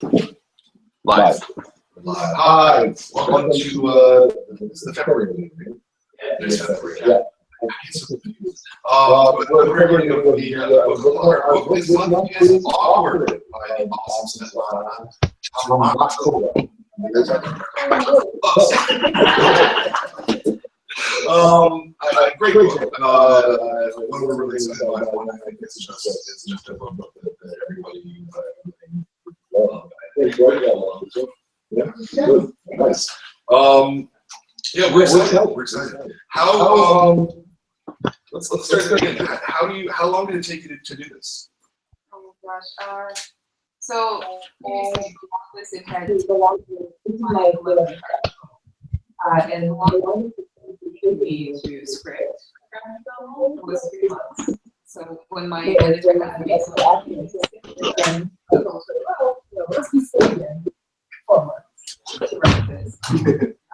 Live. Hi. Welcome to this is the February meeting. It's February. Yeah. We're going to go the our book this month is Awkward by the awesome Svetlana Chmakova. Great book. One we're really excited about. One I think it's just a book that everybody yeah, nice. Yeah, we're excited. We're excited. How? Let's start there again. How long did it take you to do this? Oh my gosh. So it had my 11th article. And the one that me to script was 3 months. So when my editor had me let's be still again. 4 months to write this.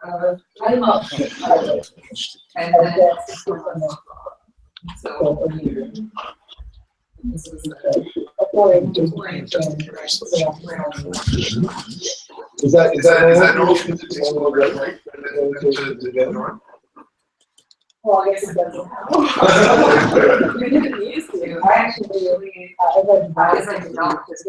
I love it. And then 6 months. So this was Is that normal for you to take a little break to get on? Well, I guess it doesn't now. We didn't used to. I actually really, as I developed this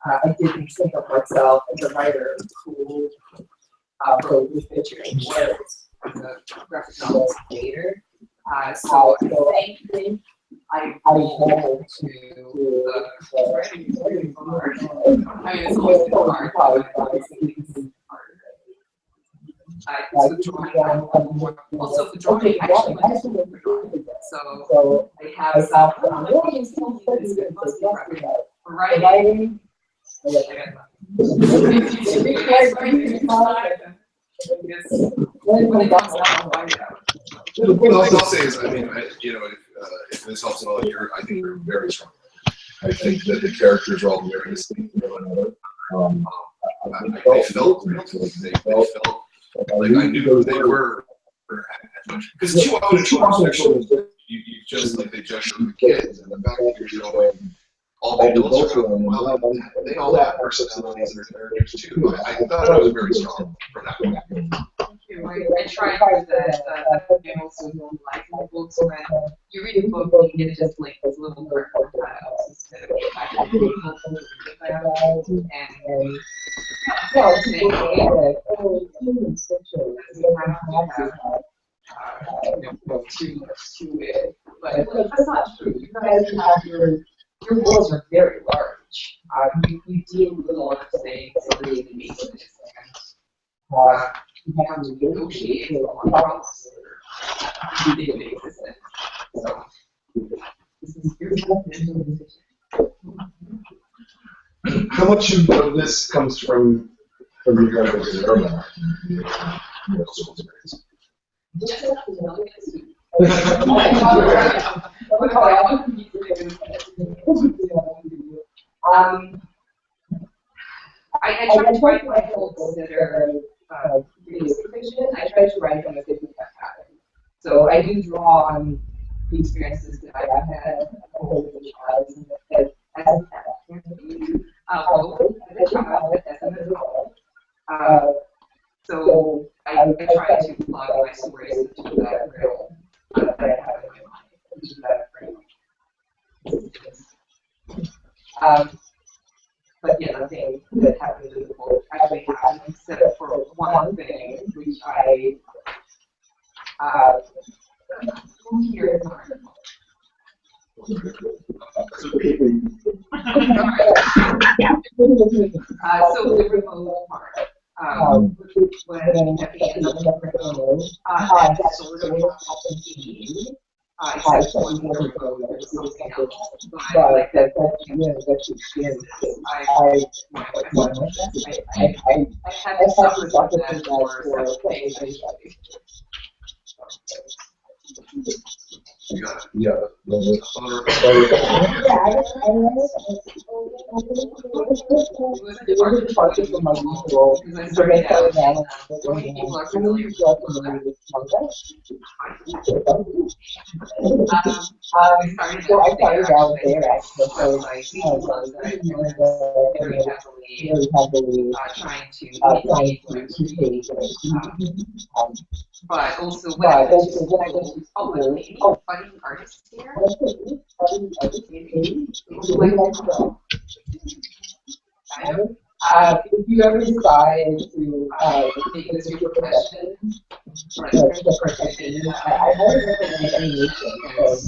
I didn't think of myself as a writer who wrote with pictures and words as a graphic novel creator. So I think I hold to the writing is really hard. I mean, it's always been hard, but obviously it's harder. Also, the drawing actually went to drawing. So I have some for writing. What I'll say is, I mean, if this helps at all, I think you're very strong. I think that the characters are all very distinct from one another. They felt real to me. They felt like I knew they were because 2 hours and 2 hours fiction, you just like they just showed the kids, and the fact that you're showing all the adults around them, well, they all have personalities and their characters too. I thought I was very strong from that point of view. I tried to do that. I also don't like the books when you read a book and you get just like those little cardboard cutouts instead of actually being able to read cutouts. And yeah, it's humans fiction doesn't have too much to it. But that's not true. You guys have your worlds are very large. You deal with a lot of things in the business. You have to negotiate a lot of problems that didn't exist. So, this is your decision. How much of this comes from your grandmother's early middle school experience? Just enough to know it. I try to write my books that are realistic fiction. I try to write them as if it have happened. So I do draw on the experiences that I have had over the child as a child, as an adult. So I try to plug my stories into that realm that I have in my mind, into that framework. But yeah, nothing that happened in the book actually happened except for one thing, which I here is an article. So the remote part, when at the end of the remote, that sort of happened. Except one more remote, there's something else. But like that, I had to suffer with that for several things. You got it. Yeah. Other- It was a departure from my usual, because I started out, so many people are familiar with Manga. So I started out there actually, so like very heavily trying to create but also when I went to school, oh, but maybe budding artists here, maybe like to go. If you ever decide to make this your profession, like I always recommend animation because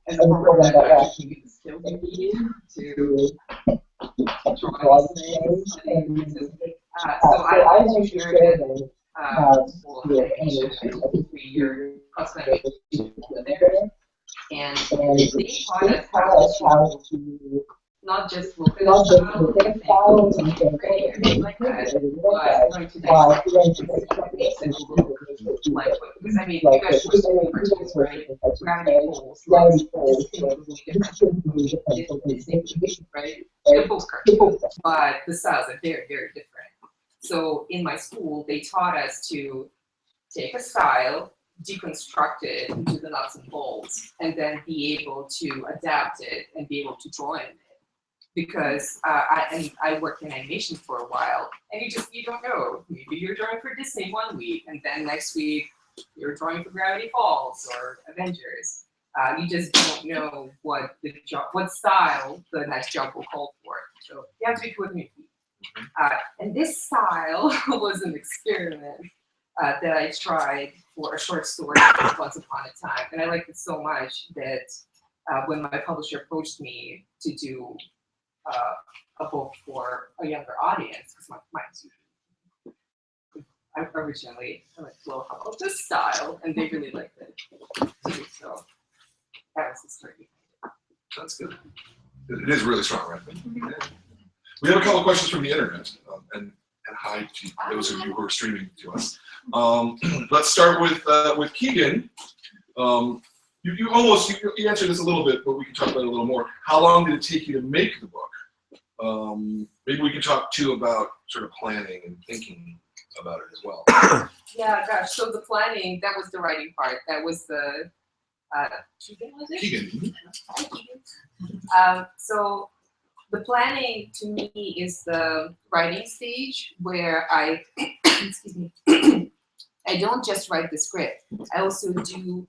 as a program that actually gives the skills you need to draw these things. So I was actually driven for animation, I took 3 years plus animation there, and they taught us how to not just look at a style and think great or anything like that, but learn to dissect what makes it look like what. Because I mean, you guys were so cartoons, right? Gravity Falls, distinctly different. Distinctly, right? They're both cartoons, but the styles are very, very different. So in my school, they taught us to take a style, deconstruct it into the nuts and bolts, and then be able to adapt it and be able to draw in it. Because I worked in animation for a while, and you don't know. Maybe you're drawing for Disney one week, and then next week you're drawing for Gravity Falls or Avengers. You just don't know what style the next job will call for. So you have to be quick on your feet. And this style was an experiment that I tried for a short story once upon a time, and I liked it so much that when my publisher approached me to do a book for a younger audience, because mine's usually, I originally I went, well, how about this style? And they really liked it too, so that was the story. That's good. It is really strong, right? We have a couple of questions from the internet, and hi to those of you who are streaming to us. Let's start with Keegan. You answered this a little bit, but we can talk about it a little more. How long did it take you to make the book? Maybe we can talk too about sort of planning and thinking about it as well. Yeah, gosh. So the planning, that was the writing part. That was the Keegan, was it? Keegan. Hi, Keegan. So the planning to me is the writing stage where I, excuse me, I don't just write the script. I also do.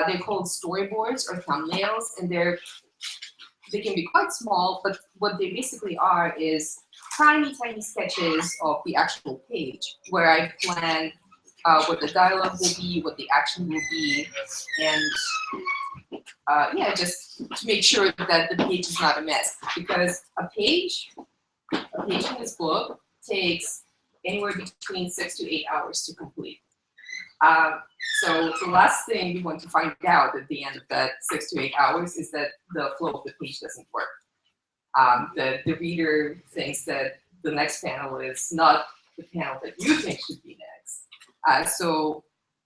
They're called storyboards or thumbnails, and they can be quite small, but what they basically are is tiny, tiny sketches of the actual page where I plan what the dialogue will be, what the action will be, and yeah, just to make sure that the page is not a mess. Because a page in this book takes anywhere between 6 to 8 hours to complete. So the last thing we want to find out at the end of that 6 to 8 hours is that the flow of the page doesn't work. The reader thinks that the next panel is not the panel that you think should be next. So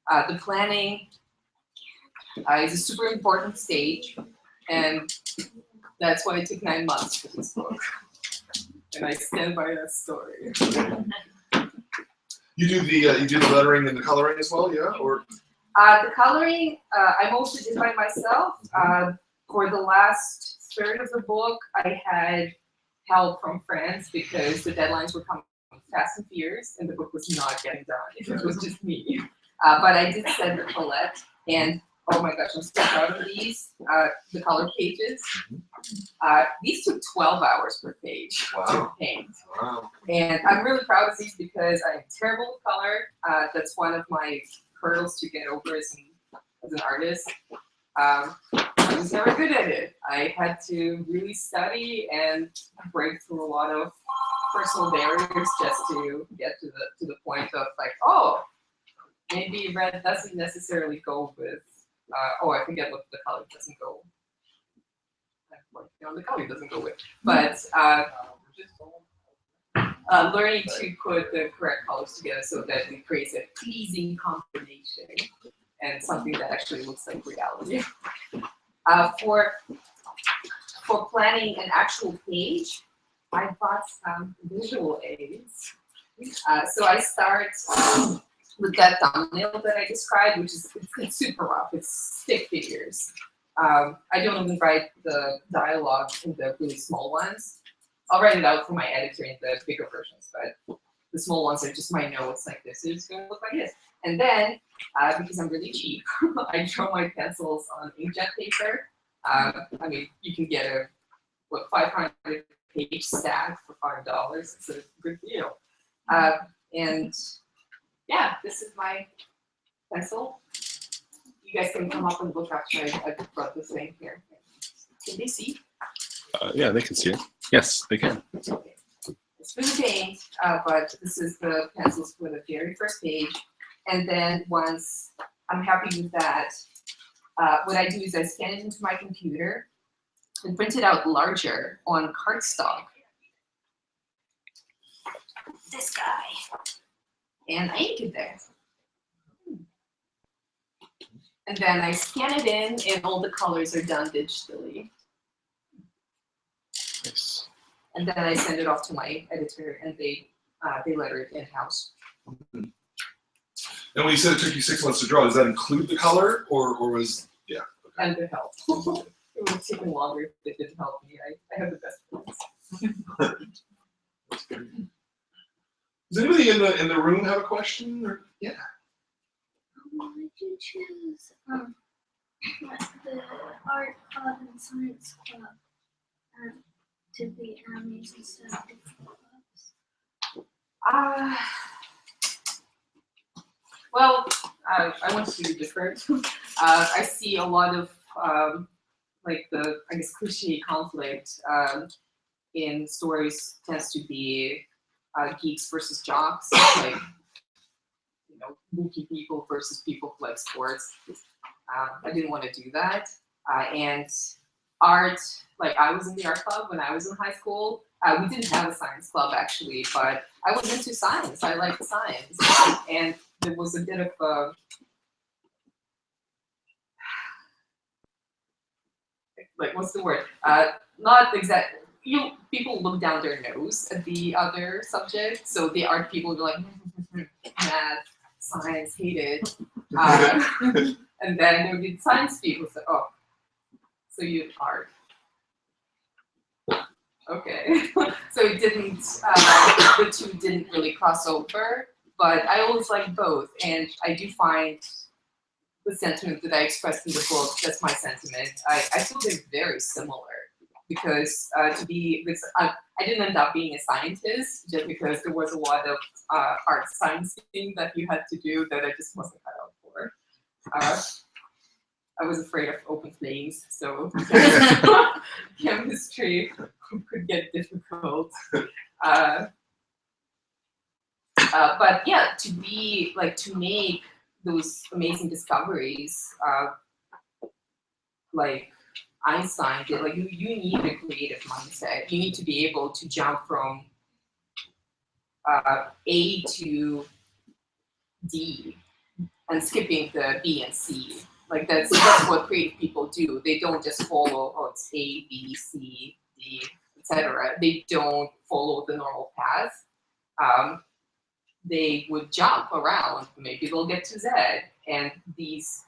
the planning is a super important stage, and that's why it took 9 months for this book. And I stand by that story. You do the lettering and the coloring as well, yeah? Or the coloring, I mostly did by myself. For the last third of the book, I had help from friends because the deadlines were coming fast and fierce, and the book was not getting done. It was just me. But I did send the palette, and oh my gosh, I'm so proud of these. The color pages. These took 12 hours per page to paint. wow. And I'm really proud of these because I'm terrible with color. That's one of my hurdles to get over as an artist. I was never good at it. I had to really study and break through a lot of personal barriers just to get to the point of like, oh, maybe red doesn't necessarily go with. I forget what the color doesn't go. The color doesn't go with. But learning to put the correct colors together so that it creates a pleasing combination. and something that actually looks like reality. For planning an actual page, I bought some visual aids. So I start with that thumbnail that I described, which is it's super rough. It's stick figures. I don't even write the dialogue in the really small ones. I'll write it out for my editor in the bigger versions, but the small ones are just my notes, like this is going to look like this. And then, because I'm really cheap, I draw my pencils on inkjet paper. I mean, you can get a 500-page stack for $5. It's a good deal. And yeah, this is my pencil. You guys can come up and look after I brought this thing here. Can they see? Yeah, they can see it. Yes, they can. Okay. It's really paint, but this is the pencils for the very first page. And then once I'm happy with that, what I do is I scan it into my computer and print it out larger on cardstock. This guy. And I ink it there. And then I scan it in, and all the colors are done digitally. Nice. And then I send it off to my editor, and they letter it in-house. And when you said it took you 6 months to draw, does that include the color, or was, yeah? Okay. And the help. It would have taken longer if they didn't help me. I have the best friends. That's good. Does anybody in the room have a question? Or yeah. Why did you choose the art, club, and science club to be enemies instead of different clubs? Well, I want to be different. I see a lot of like the, I guess, cliche conflict in stories tends to be geeks versus jocks, like, you know, geeky people versus people who like sports. I didn't want to do that. And art, like I was in the art club when I was in high school. We didn't have a science club actually, but I was into science. I liked science. And there was a bit of like, what's the word? Not exactly. People look down their nose at the other subject. So the art people were like, math, science, hate it. And then there would be science people say, oh, so you art. Okay. So it didn't, the two didn't really cross over, but I always liked both. And I do find the sentiment that I expressed in the book, that's my sentiment. I feel they're very similar. Because I didn't end up being a scientist just because there was a lot of hard science thing that you had to do that I just wasn't cut out for. I was afraid of open flames, so chemistry could get difficult. But yeah, to make those amazing discoveries, like Einstein did, like you need a creative mindset. You need to be able to jump from A to D and skipping the B and C. Like that's what creative people do. They don't just follow, oh, it's A, B, C, D, etc. They don't follow the normal path. They would jump around. Maybe they'll get to Z, and these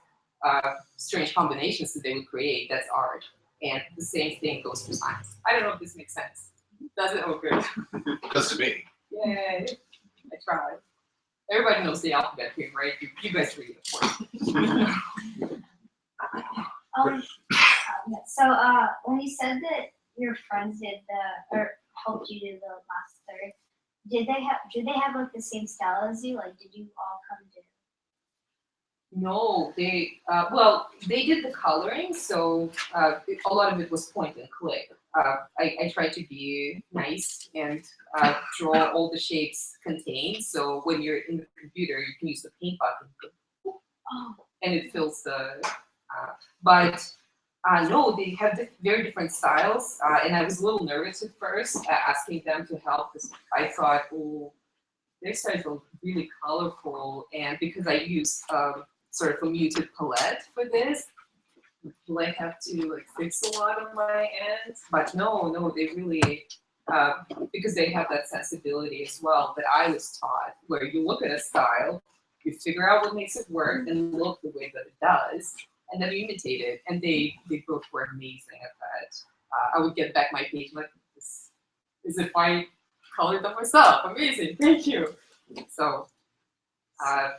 strange combinations that they would create, that's art. And the same thing goes for science. I don't know if this makes sense. Does it? Oh, good. Does to me. Yay. I tried. Everybody knows the alphabet here, right? You guys read it, of course. So when you said that your friends did or helped you do the last third, did they have like the same style as you? Like, did you all come to? No, they did the coloring, so a lot of it was point and click. I tried to be nice and draw all the shapes contained. So when you're in the computer, you can use the paint button, and it fills the. No, they have very different styles, and I was a little nervous at first asking them to help because I thought, oh, their styles are really colorful, and because I use sort of a muted palette for this. Do I have to like fix a lot on my end? But no, they really, because they have that sensibility as well that I was taught, where you look at a style, you figure out what makes it work and look the way that it does, and then you imitate it. And they both were amazing at that. I would get back my page like, this is if I colored them myself. Amazing, thank you. So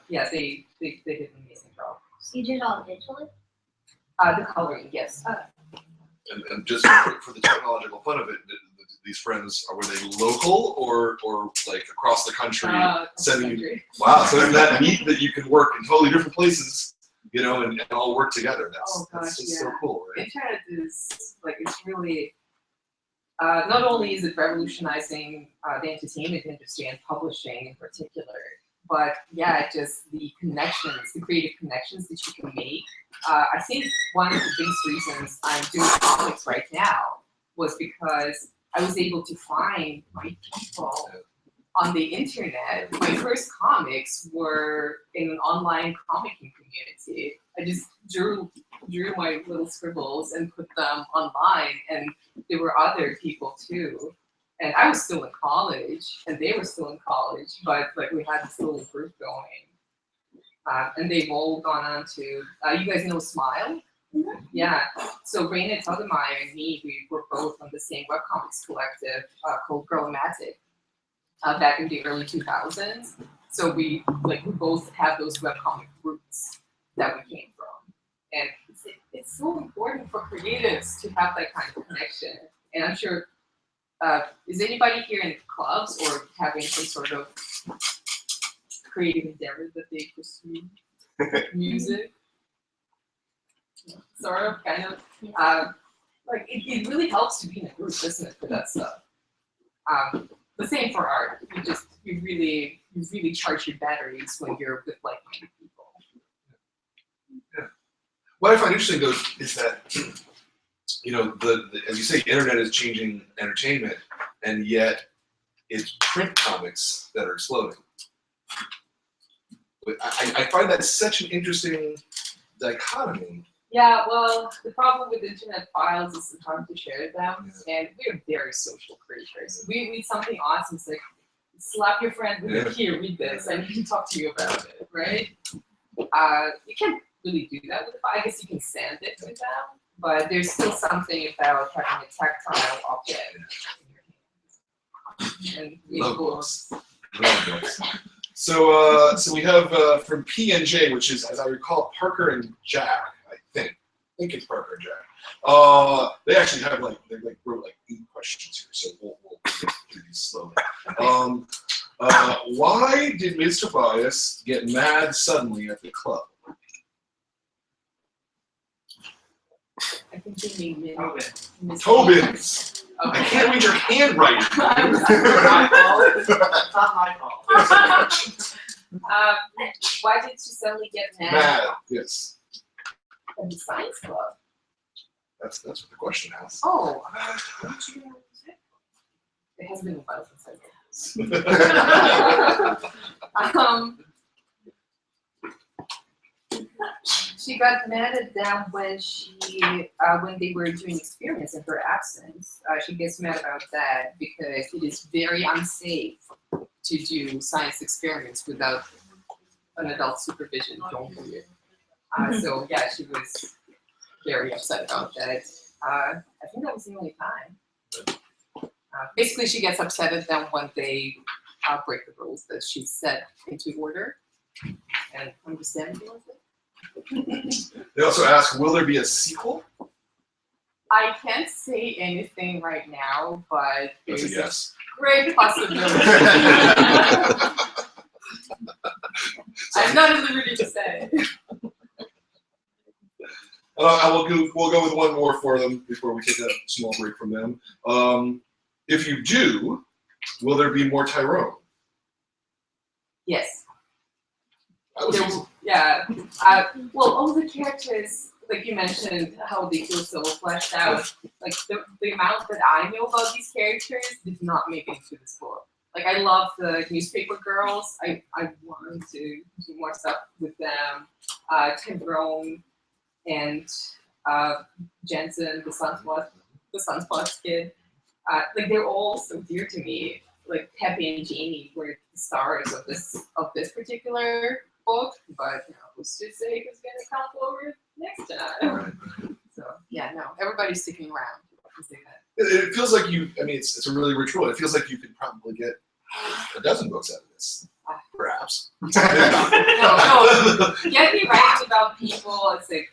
yeah, they did an amazing job. So you did all digitally? The coloring, yes. And just for the technological fun of it, these friends, were they local or like across the country sending you? Wow, so isn't that neat that you can work in totally different places, you know, and all work together? That's just so cool, right? Internet is like, it's really, not only is it revolutionizing the entertainment industry and publishing in particular, but yeah, just the connections, the creative connections that you can make. I think one of the biggest reasons I'm doing comics right now was because I was able to find my people on the internet. My first comics were in an online comicing community. I just drew my little scribbles and put them online, and there were other people too. And I was still in college, and they were still in college, but like we had this little group going. And they've all gone on to, you guys know Smile? Mm-hmm. Yeah, so Raina Togemeyer and me, we were both on the same webcomics collective called Girl-O-Matic back in the early 2000s. So we both have those webcomic roots that we came from. And it's so important for creatives to have that kind of connection. And I'm sure, is anybody here in clubs or having some sort of creative endeavor that they pursue? Music? Sort of, kind of. Like, it really helps to be in a group, doesn't it, for that stuff? The same for art. You really charge your batteries when you're with like-minded people. Yeah. What I find interesting, though, is that, you know, as you say, internet is changing entertainment, and yet it's print comics that are exploding. But I find that such an interesting dichotomy. Yeah, well, the problem with internet files is it's hard to share them, and we're very social creatures. We read something awesome, it's like, slap your friend with it, here, read this, and he can talk to you about it, right? You can't really do that with the file. I guess you can send it to them, but there's still something about having a tactile object in your hands. And Love books. Love books. So we have from P&J, which is, as I recall, Parker and Jack. I think it's Parker and Jack. They actually have they wrote 8 questions here, so we'll get through these slowly. Why did Ms. Tobias get mad suddenly at the club? I think they mean Tobin's. Okay. I can't read your handwriting. It's not my fault. Why did she suddenly get mad? Mad, yes. At the science club. That's what the question asks. Oh, what did you know? It hasn't been a while since I did. She got mad at them when when they were doing experiments in her absence. She gets mad about that because it is very unsafe to do science experiments without an adult supervision. Don't do it. So yeah, she was very upset about that. I think that was the only time. Basically, she gets upset at them when they break the rules that she set into order. And understandably with it. They also ask, will there be a sequel? I can't say anything right now, but That's there's a yes. great possibility. I'm not at liberty to say. We'll go with one more for them before we take a small break from them. If you do, will there be more Tyrone? Yes. That was easy. Yeah. Well, all the characters, like you mentioned, how they feel so fleshed out. Like the amount that I know about these characters did not make it into this book. Like I love the newspaper girls. I want to do more stuff with them. Tyrone and Jensen, the Sunspot kid. Like they're all so dear to me. Like Peppy and Jamie were the stars of this particular book, but who's to say who's gonna come forward next time? So yeah, no, everybody's sticking around. I can say that. It feels like you. I mean, it's a really rich world. It feels like you could probably get a dozen books out of this, perhaps. No, get me writing about people. It's like,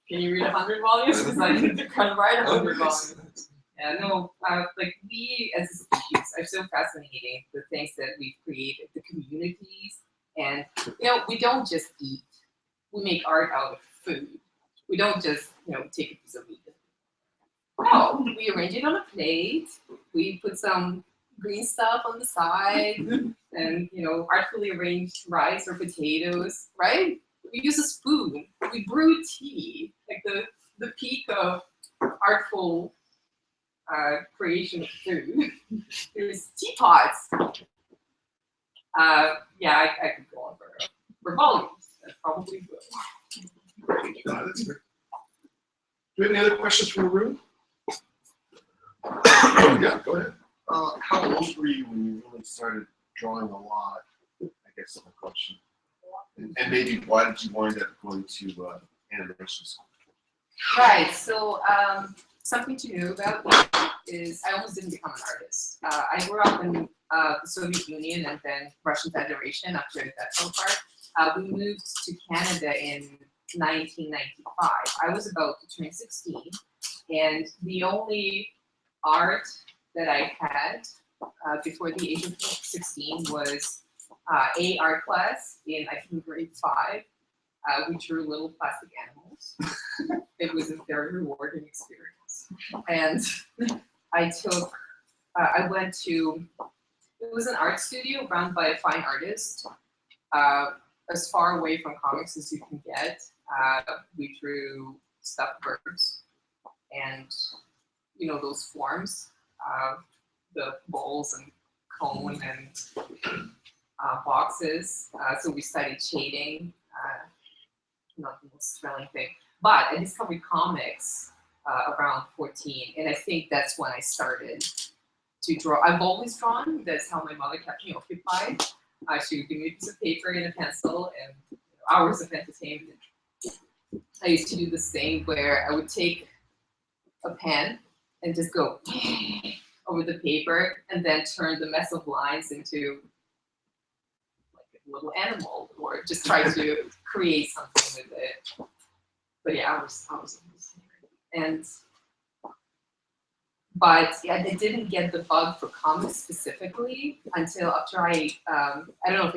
can you read 100 volumes? Because I can write 100 volumes. Yeah, no, like we as a species are so fascinating, the things that we've created, the communities, and we don't just eat. We make art out of food. We don't just take a piece of meat. No, we arrange it on a plate. We put some green stuff on the side, and artfully arranged rice or potatoes. Right? We use a spoon. We brew tea, like the peak of artful creation of food. There's teapots. Yeah, I could go on for volumes. I probably will. That's great. Do we have any other questions from the room? Yeah, go ahead. How old were you when you really started drawing a lot? I guess is my question. And maybe why did you wind up going to animation school? Right. So something to know about me is I almost didn't become an artist. I grew up in the Soviet Union and then Russian Federation after that fell apart. We moved to Canada in 1995. I was about to turn 16, and the only art that I had before the age of 16 was a art class in, I think, grade 5. We drew little plastic animals. It was a very rewarding experience. And I went to, it was an art studio run by a fine artist, as far away from comics as you can get. We drew stuffed birds and, those forms, the bowls and cone and boxes. So we studied shading, not the most thrilling thing. But I discovered comics around 14, and I think that's when I started to draw. I've always drawn. That's how my mother kept me occupied. She would give me a piece of paper and a pencil and hours of entertainment. I used to do this thing where I would take a pen and just go over the paper and then turn the mess of lines into like a little animal, or just try to create something with it. But yeah, I was but yeah, I didn't get the bug for comics specifically until after I don't know if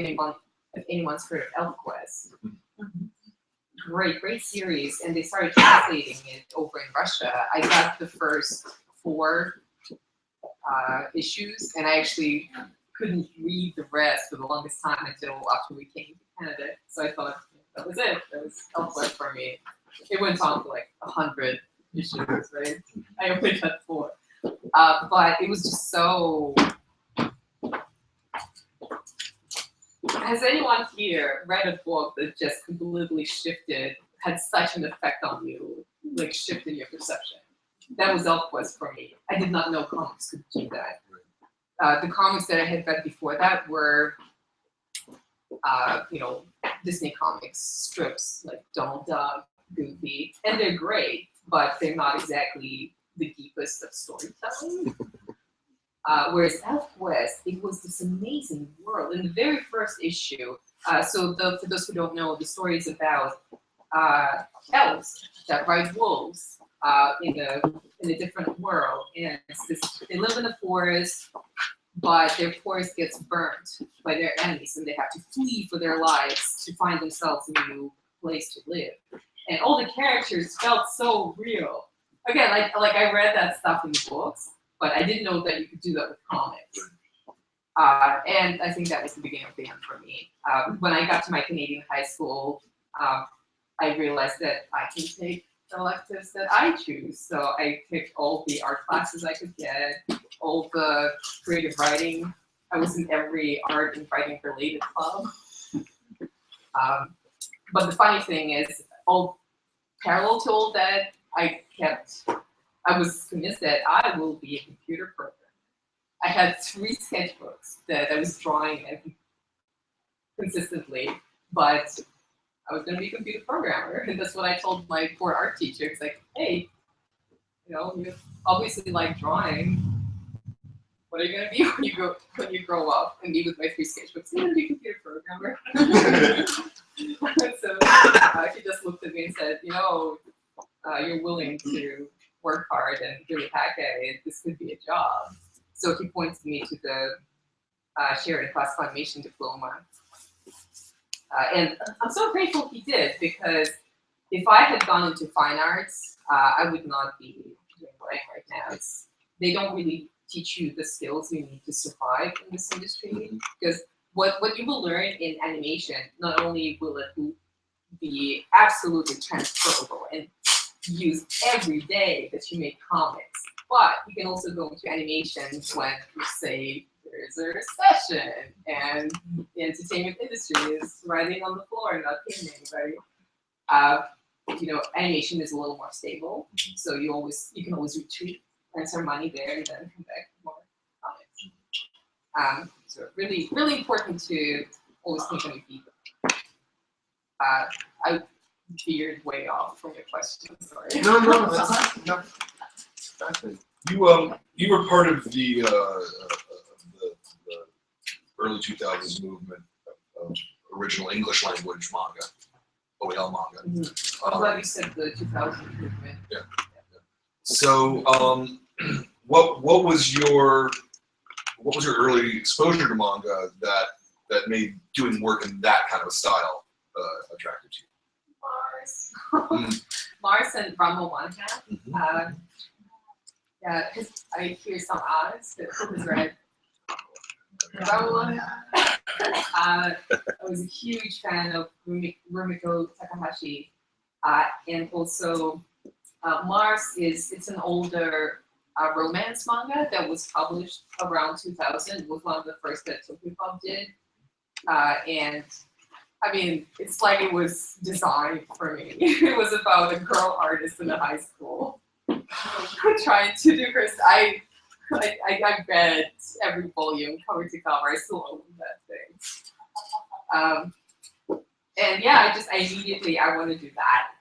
anyone's heard of ElfQuest. Great series, and they started translating it over in Russia. I got the first 4 issues, and I actually couldn't read the rest for the longest time until after we came to Canada. So I thought that was it. That was ElfQuest for me. It went on for like 100 issues, right? I only got 4. But it was just so. Has anyone here read a book that just completely had such an effect on you, like shifted your perception? That was ElfQuest for me. I did not know comics could do that. The comics that I had read before that were, Disney comics strips like Donald Duck, Goofy, and they're great, but they're not exactly the deepest of storytelling. Whereas ElfQuest, it was this amazing world. In the very first issue, for those who don't know, the story is about elves that ride wolves in a different world, and they live in a forest, but their forest gets burnt by their enemies, and they have to flee for their lives to find themselves a new place to live. And all the characters felt so real. Again, like I read that stuff in the books, but I didn't know that you could do that with comics. And I think that was the beginning of the end for me. When I got to my Canadian high school, I realized that I can take the electives that I choose. So I picked all the art classes I could get, all the creative writing I was in every art and writing related club. But the funny thing is, parallel to all that, I was convinced that I will be a computer programmer. I had 3 sketchbooks that I was drawing consistently, but I was going to be a computer programmer, and that's what I told my poor art teacher. It's like, hey, you obviously like drawing. What are you going to be when you grow up? And me with my 3 sketchbooks, I'm going to be a computer programmer. So he just looked at me and said, you're willing to work hard and really hack at it. This could be a job. So he pointed me to the shared classical animation diploma. And I'm so grateful he did, because if I had gone into fine arts, I would not be doing what I am right now. They don't really teach you the skills you need to survive in this industry, because what you will learn in animation, not only will it be absolutely transferable and used every day that you make comics, but you can also go into animation when, say, there's a recession and the entertainment industry is riding on the floor and not paying anybody. Animation is a little more stable, so you can always retreat, earn some money there, and then come back for more comics. So really, really important to always think on your feet. I veered way off from your question. Sorry. No, that's not. You were part of the early 2000s movement of original English language manga, OEL manga. I'm glad you said the 2000s movement. Yeah. So, what was your early exposure to manga that made doing work in that kind of a style attractive to you? Mars. Mars and Rumble Manga. Yeah, because I hear some odds that was read. I was a huge fan of Rumiko Takahashi, and also Mars it's an older romance manga that was published around 2000. It was one of the first that Tokyopop did, and I mean, it's like it was designed for me. It was about a girl artist in a high school trying to do her. I read every volume cover to cover. I still own that thing. And yeah, I immediately want to do that.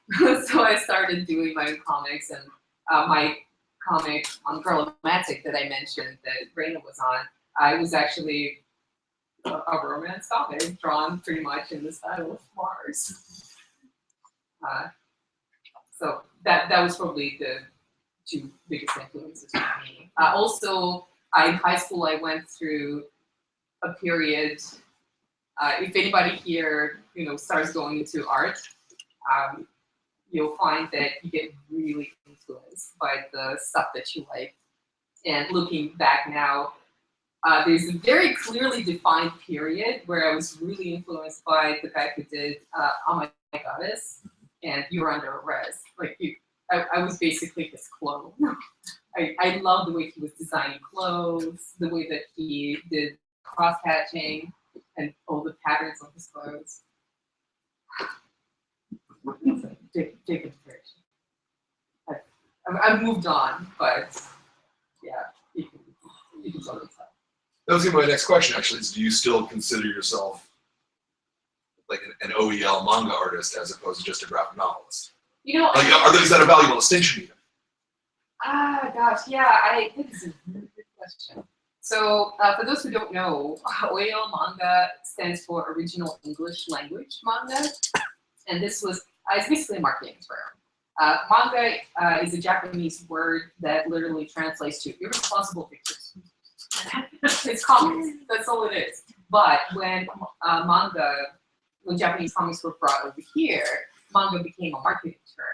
So I started doing my own comics, and my comic on Girl-O-Matic that I mentioned that Raina was on, it was actually a romance comic drawn pretty much in the style of Mars. So that was probably the 2 biggest influences for me. Also, in high school, I went through a period. If anybody here, starts going into art, you'll find that you get really influenced by the stuff that you like. And looking back now, there's a very clearly defined period where I was really influenced by the guy who did Oh My Goddess and You Were Under Arrest. I was basically his clone. I love the way he was designing clothes, the way that he did cross-hatching and all the patterns on his clothes. Big inspiration. I've moved on, but yeah, you can tell me. That was gonna be my next question, actually, is do you still consider yourself like an OEL manga artist as opposed to just a graphic novelist? Is that a valuable distinction even? Gosh, yeah, I think it's a really good question. So for those who don't know, OEL manga stands for Original English Language Manga, and this was it's basically a marketing term. Manga is a Japanese word that literally translates to irresponsible pictures. It's comics, that's all it is. But when Japanese comics were brought over here, manga became a marketing term.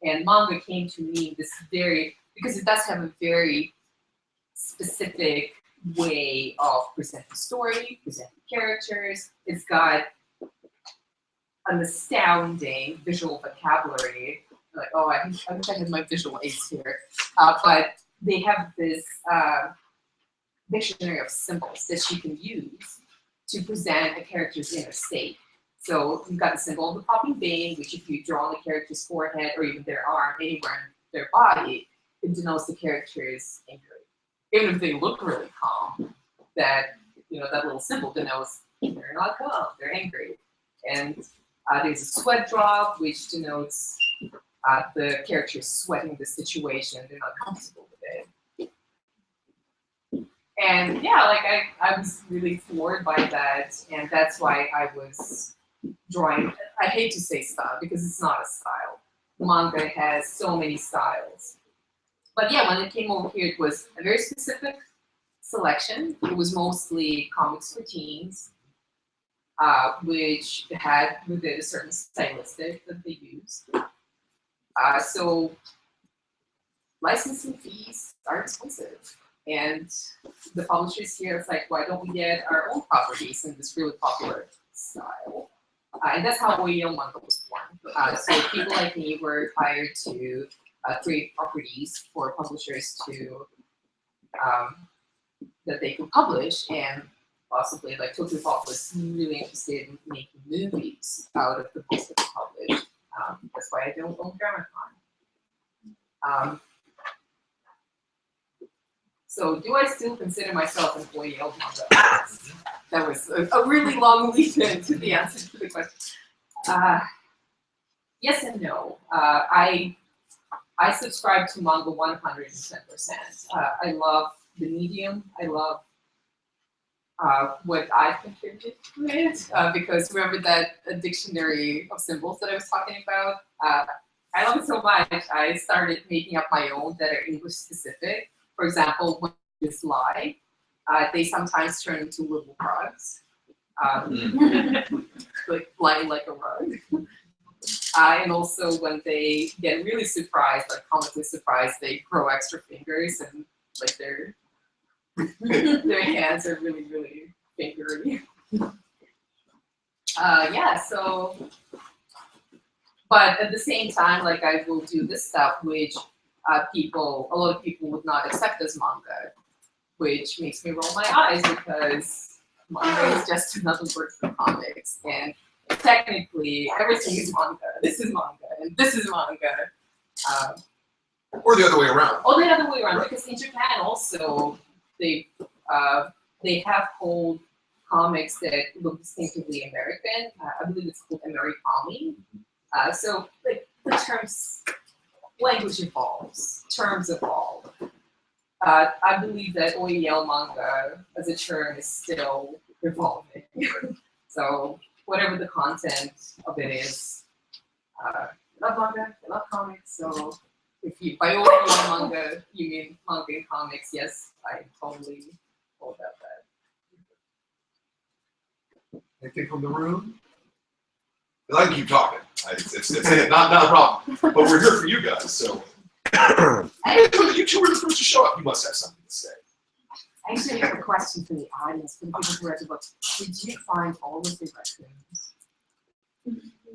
And manga came to mean this because it does have a very specific way of presenting story, presenting characters. It's got an astounding visual vocabulary. I wish I had my visual aids here. But they have this dictionary of symbols that you can use to present a character's inner state. So you've got the symbol of the popping vein, which if you draw on the character's forehead or even their arm, anywhere in their body, it denotes the character is angry. Even if they look really calm, that that little symbol denotes they're not calm, they're angry. And there's a sweat drop, which denotes the character is sweating the situation, they're not comfortable with it. And yeah, like I was really floored by that, and that's why I was drawing. I hate to say style because it's not a style. Manga has so many styles. But yeah, when it came over here, it was a very specific selection. It was mostly comics for teens, which had within a certain stylistic that they used. So licensing fees are expensive. And the publishers here, it's like, why don't we get our own properties in this really popular style? And that's how OEL Manga was born. So people like me were hired to create properties for publishers to that they could publish, and possibly like Tokyopop was really interested in making movies out of the books that they published. That's why I don't own Dramacon. So do I still consider myself an OEL manga? That was a really long lead into the answer to the question. Yes and no. I subscribe to manga 110%. I love the medium. I love what I've contributed to it, because remember that dictionary of symbols that I was talking about? I love it so much. I started making up my own that are English specific. For example, when you lie, they sometimes turn into little rugs, like flying like a rug. And also when they get really surprised, like comically surprised, they grow extra fingers and like their hands are really, really fingery. Yeah, so, but at the same time, like I will do this stuff, which a lot of people would not accept as manga, which makes me roll my eyes because manga is just another word for comics. And technically, everything is manga. This is manga, and this is manga. Or the other way around. Or the other way around, Right. because in Japan also, they have whole comics that look distinctively American. I believe it's called Amerikami. So like the terms, language evolves, terms evolve. I believe that OEL manga as a term is still evolving. So whatever the content of it is, I love manga, I love comics. So if you by OEL manga you mean manga and comics, yes, I totally hold about that. Anything from the room? I can keep talking. It's not a problem. But we're here for you guys, so. You two were the first to show up. You must have something to say. I actually have a question for the audience, for the people who read the book. Did you find all of the raccoons?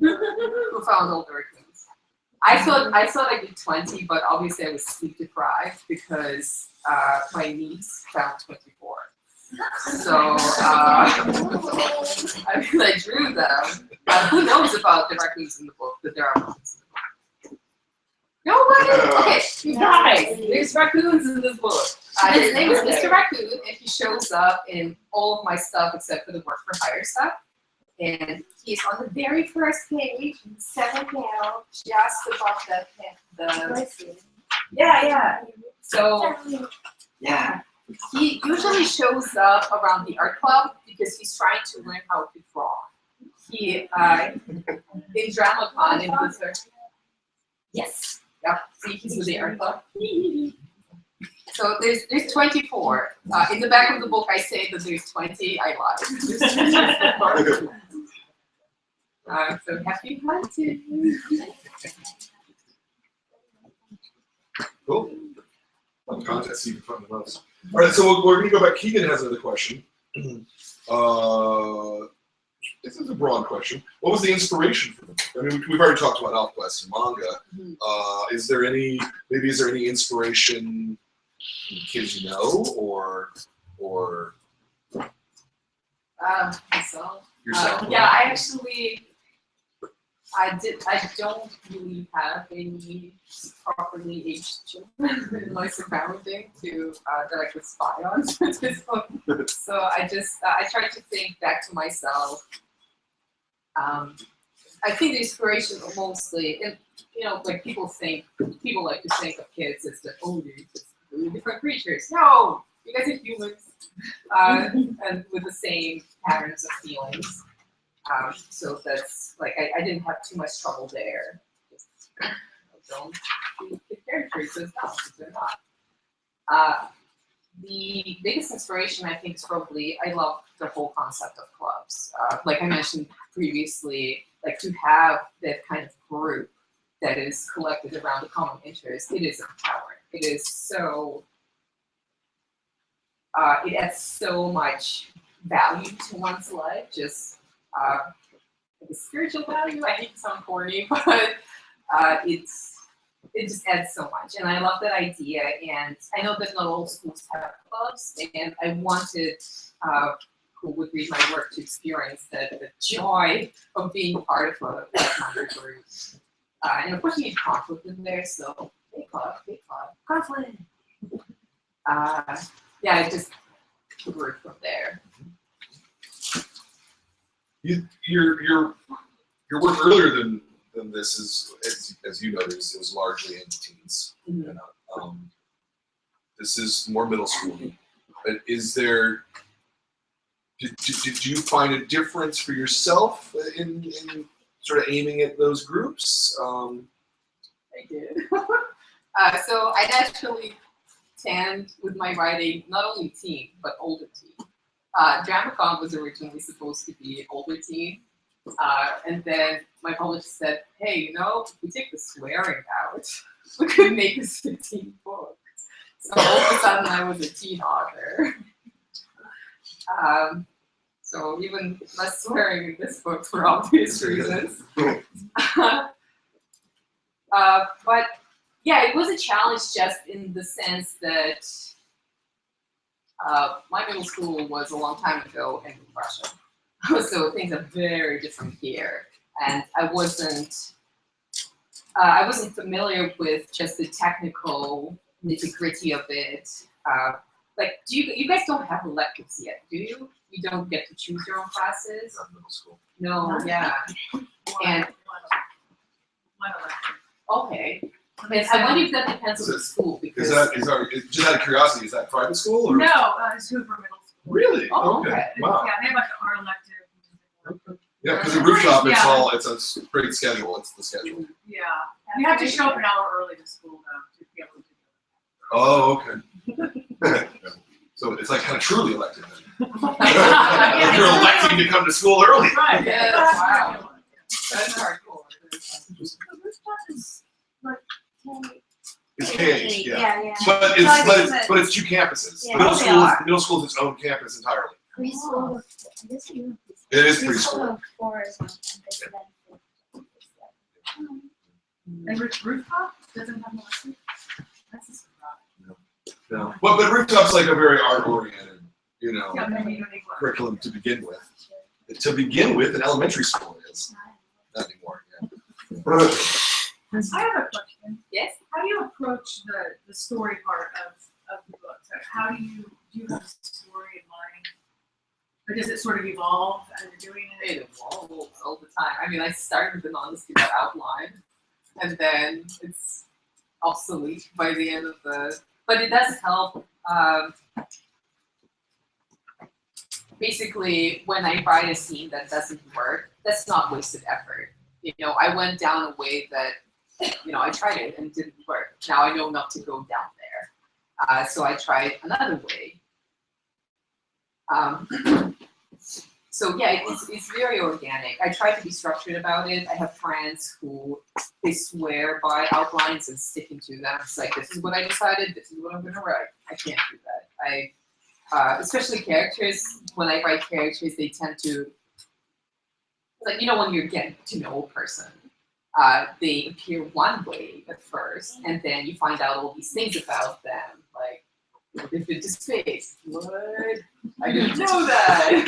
Who found all the raccoons? I thought I did 20, but obviously I was sleep deprived because my niece found 24. So I drew them. Who knows about the raccoons in the book? That there are raccoons in the book. Nobody? Okay, you guys, there's raccoons in this book. His name is Mr. Raccoon, and he shows up in all of my stuff except for the work for hire stuff. And he's on the very first page, second panel, just above the yeah. So yeah, he usually shows up around the art club because he's trying to learn how to draw. He in Dramacon in the yes. Yep, see, he's with the art club. So there's 24. In the back of the book, I say that there's 20. I lied. So happy hunting. Cool. Contest even fun than us. All right, so we're going to go back. Keegan has another question. This is a broad question. What was the inspiration for the book? I mean, we've already talked about AWKWARD and Manga. Is there any inspiration from kids you know, or or Myself. yourself? Yeah, I don't really have any properly aged children in my surrounding that I could spy on at this point. So I try to think back to myself. I think the inspiration mostly, and like people like to think of kids as they're just really different creatures. No, you guys are humans, and with the same patterns of feelings. So that's like I didn't have too much trouble there. Just, don't be characters as no, they're not. The biggest inspiration I think is probably I love the whole concept of clubs. Like I mentioned previously, like to have that kind of group that is collected around a common interest, it is empowering. It is so. It adds so much value to one's life. Just the spiritual value. I hate to sound corny, but it just adds so much, and I love that idea. And I know that not all schools have clubs, and I wanted who would read my work to experience the joy of being part of a like-minded group. And of course, you need conflict in there, so big club, conflict. Yeah, it just grew from there. Your work earlier than this is, as you noted, it was largely in teens. Mhm. This is more middle school. But is there? Did you find a difference for yourself in sort of aiming at those groups? I did. So I naturally tend with my writing, not only teen, but older teen. DramaCon was originally supposed to be older teen. And then my publisher said, hey, if we take the swearing out, we could make this 15 book. So all of a sudden I was a teen author. So even less swearing in this book for obvious reasons. But yeah, it was a challenge just in the sense that my middle school was a long time ago in Russia. So things are very different here. And I wasn't familiar with just the technical nitty-gritty of it. Like, you guys don't have electives yet, do you? You don't get to choose your own classes? Not middle school. No, yeah. And okay. And I wonder if that depends on the school because Just out of curiosity, is that private school or? No, it's Hoover Middle School. Really? Oh, okay. Wow. Yeah, they have like an art elective. Yeah, because the rooftop, it's a great schedule. It's the schedule. Yeah, you have to show up an hour early to school though to be able to do Oh, okay. So it's like kind of truly elective. Then. Yeah. You're electing to come to school early. it. Right. Yeah, that's wow. right. That's hardcore. It's KH, yeah. Yeah. But it's two campuses. Yeah. Middle school is its own campus entirely. Preschool. I guess you. It is Preschool preschool. to 4 is on campus, and then And rooftop doesn't have elective. That's a surprise. No. But rooftop's like a very art-oriented, Yeah, maybe you don't need one. curriculum to begin with. To begin with, in elementary school it is. Not anymore. Yeah. I have a question. Yes? How do you approach the story part of the book? So how do you have a story in mind? Or does it sort of evolve as you're doing it? It evolves all the time. I mean, I started with an honestly that outline, and then it's obsolete by the end of the. But it does help. Basically, when I write a scene that doesn't work, that's not wasted effort. I went down a way that, I tried it and it didn't work. Now I know not to go down there. So I tried another way. So yeah, it's very organic. I try to be structured about it. I have friends who they swear by outlines and sticking to them. It's like, this is what I decided, this is what I'm gonna write. I can't do that. Especially characters, when I write characters, they tend to, like, when you're getting to know a person, they appear one way at first, and then you find out all these things about them, like If it is space, what? I didn't know that.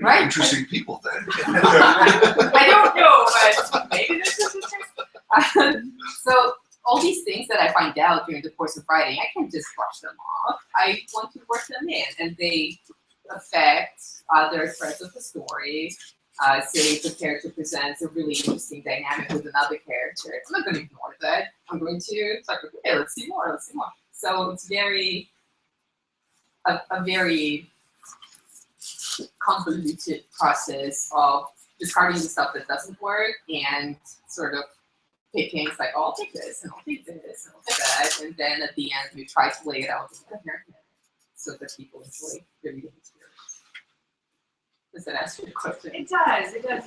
Right? Interesting people then. I don't know, but maybe this is the truth. So all these things that I find out during the course of writing, I can't just brush them off. I want to work them in, and they affect other threads of the story. Say if the character presents a really interesting dynamic with another character, I'm not going to ignore that. I'm going to talk, okay, let's see more, let's see more. So it's a very convoluted process of discarding the stuff that doesn't work and sort of picking, it's like, oh, I'll take this, and I'll take this, and I'll take that, and then at the end we try to lay it out coherently so that people enjoy the reading experience. Does that answer your question? It does, it does.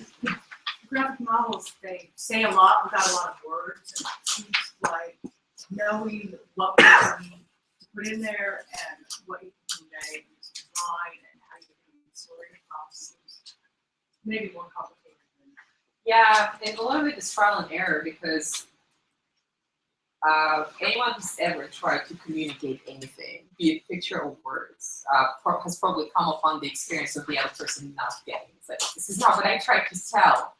Graphic novels, they say a lot without a lot of words, and it seems like knowing what we need to put in there and what you can convey in this design and how you can the story across seems maybe more complicated than Yeah, and a lot of it is trial and error because anyone who's ever tried to communicate anything, be it picture or words, has probably come upon the experience of the other person not getting it. It's like, this is not what I tried to tell.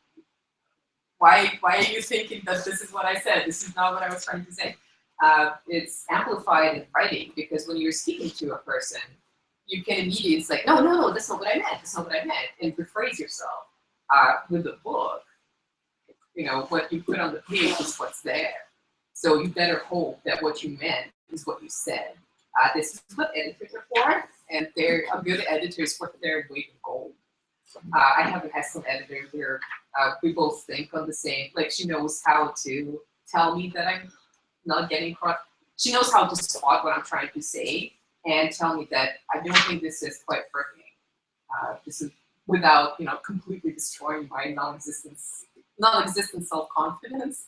Why are you thinking that this is what I said? This is not what I was trying to say. It's amplified in writing because when you're speaking to a person, you can immediately, it's like, no, that's not what I meant, that's not what I meant, and rephrase yourself. With the book, you know, what you put on the page is what's there. So you better hope that what you meant is what you said. This is what editors are for, and they're a good editors worth their weight in gold. I haven't had some editor where we both think on the same, like she knows how to tell me that I'm not getting across. She knows how to spot what I'm trying to say and tell me that I don't think this is quite working. This is without, you know, completely destroying my non-existent self-confidence.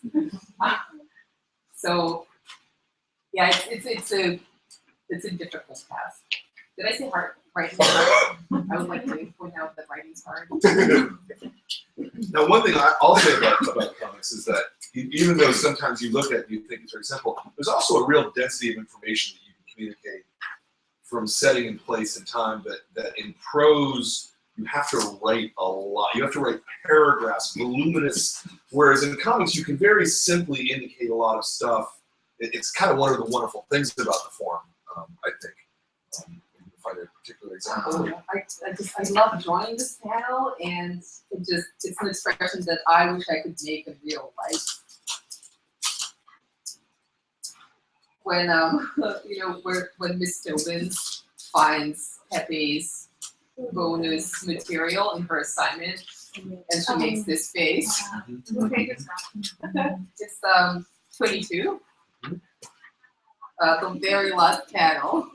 So yeah, it's a difficult task. Did I say hard? Writing is hard? I would like to point out that writing is hard. Now, one thing I'll say about comics is that even though sometimes you look at it and you think it's very simple, there's also a real density of information that you can communicate from setting in place and time that in prose, you have to write a lot. You have to write paragraphs, voluminous, whereas in comics, you can very simply indicate a lot of stuff. It's kind of one of the wonderful things about the form, I think. You can find a particular example. I love joining this panel, and it's an expression that I wish I could make in real life. When you know, when Miss Tobin finds Pepe's bonus material in her assignment, and she makes this face. Okay, good stuff. It's 22. The very last panel.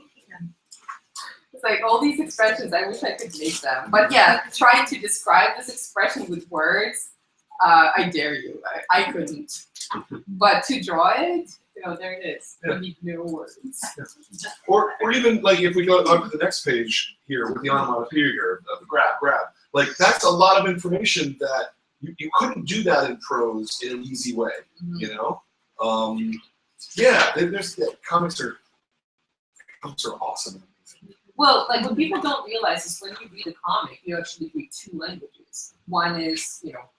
It's like all these expressions, I wish I could make them. But yeah, trying to describe this expression with words, I dare you. I couldn't. But to draw it, you know, there it is. Yeah. You need no words. Or even like if we go on to the next page here with the onomatopoeia here, the grab. Like that's a lot of information that you couldn't do that in prose in an easy way, you know? Yeah, comics are awesome. Well, like what people don't realize is when you read a comic, you actually read two languages. One is, you know,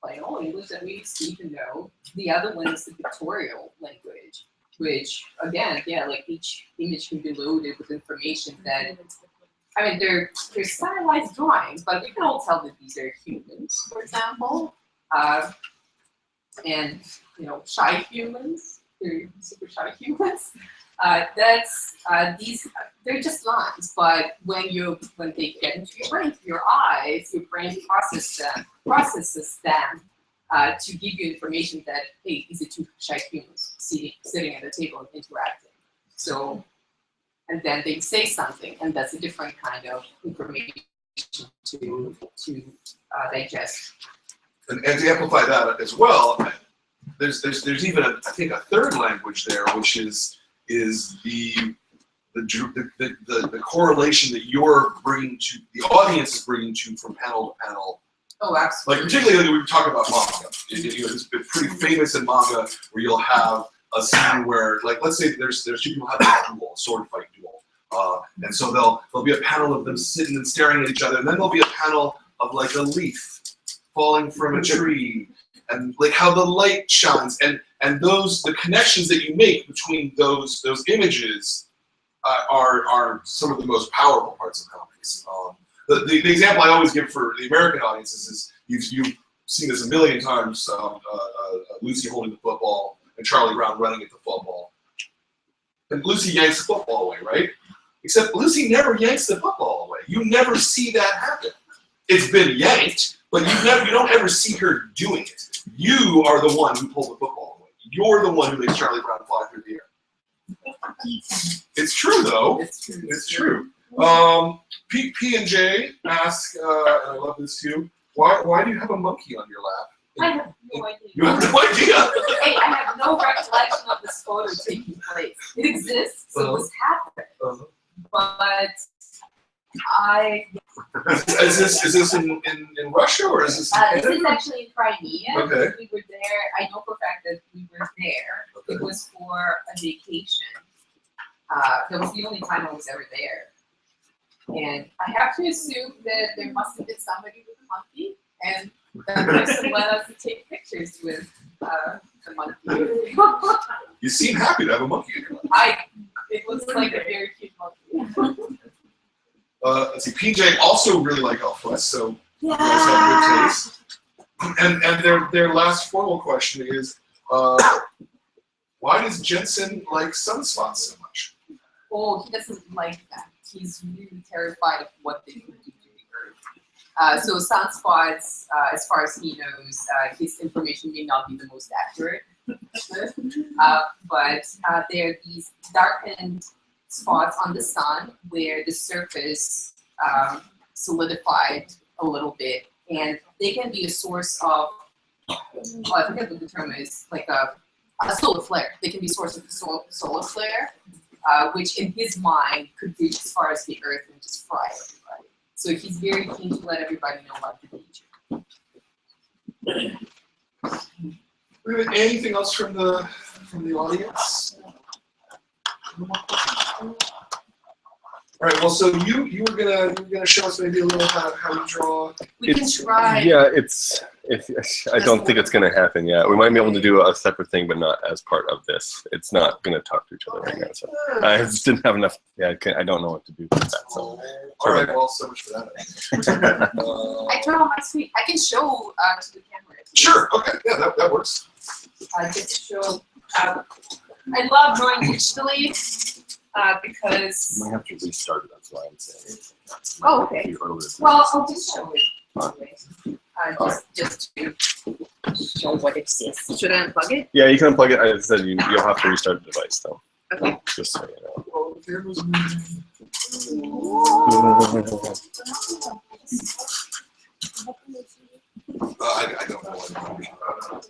plain old English that we speak and know. The other one is the pictorial language, which again, yeah, like each image can be loaded with information that, I mean, they're stylized drawings, but we can all tell that these are humans, for example, and you know, shy humans. They're super shy humans. They're just lines, but when they get into your brain, through your eyes, your brain processes them to give you information that, hey, these are two shy humans sitting at a table and interacting. So, and then they say something, and that's a different kind of information to digest. And to amplify that as well, there's even I think a third language there, which is the correlation that you're bringing to the audience is bringing to from panel to panel. Oh, absolutely. Like particularly we were talking about manga. It's pretty famous in manga where you'll have a scene where, like, let's say there's two people having a duel, a sword fight duel, and so there'll be a panel of them sitting and staring at each other, and then there'll be a panel of like a leaf falling from a tree, and like how the light shines, and the connections that you make between those images are some of the most powerful parts of comics. The example I always give for the American audiences is you've seen this a million times. Lucy holding the football and Charlie Brown running at the football, and Lucy yanks the football away, right? Except Lucy never yanks the football away. You never see that happen. It's been yanked, but you don't ever see her doing it. You are the one who pulled the football away. You're the one who makes Charlie Brown fly through the air. It's true, though. It's true. P and J ask, and I love this too. Why do you have a monkey on your lap? I have no idea. You have no idea. Hey, I have no recollection of this photo taking place. It exists, so it was happening. But Is this in Russia or is this? This is actually in Crimea. Okay. We were there. I know for a fact that we were there. Okay. It was for a vacation. That was the only time I was ever there. And I have to assume that there must have been somebody with a monkey, and that person let us take pictures with the monkey. You seem happy to have a monkey in your life. It was like a very cute monkey. Let's see. PJ also really like Elf West, so you guys have good taste. And their last formal question is, why does Jensen like sunspots so much? Oh, he doesn't like that. He's really terrified of what they can do to the Earth. So sunspots, as far as he knows, his information may not be the most accurate. But there are these darkened spots on the sun where the surface solidified a little bit, and they can be a source of, I forget what the term is, like a solar flare. They can be a source of solar flare, which in his mind could reach as far as the Earth and just fry everybody. So he's very keen to let everybody know about the danger. Anything else from the audience? All right. Well, so you were gonna show us maybe a little how you draw. We can try. Yeah, I don't think it's going to happen yet. We might be able to do a separate thing, but not as part of this. It's not going to talk to each other right now. So I just didn't have enough. Yeah, I don't know what to do with that. So. All right. Well, so much for that. I turn on my screen. I can show to the camera. Sure. Okay. Yeah, that works. Just show. I love drawing digitally because. You might have to restart it. That's why I'm saying. Oh, okay. Well, I'll just show it. Just to show what it is. Should I unplug it? Yeah, you can unplug it. I said you'll have to restart the device though. Okay. Just so you know. I don't know what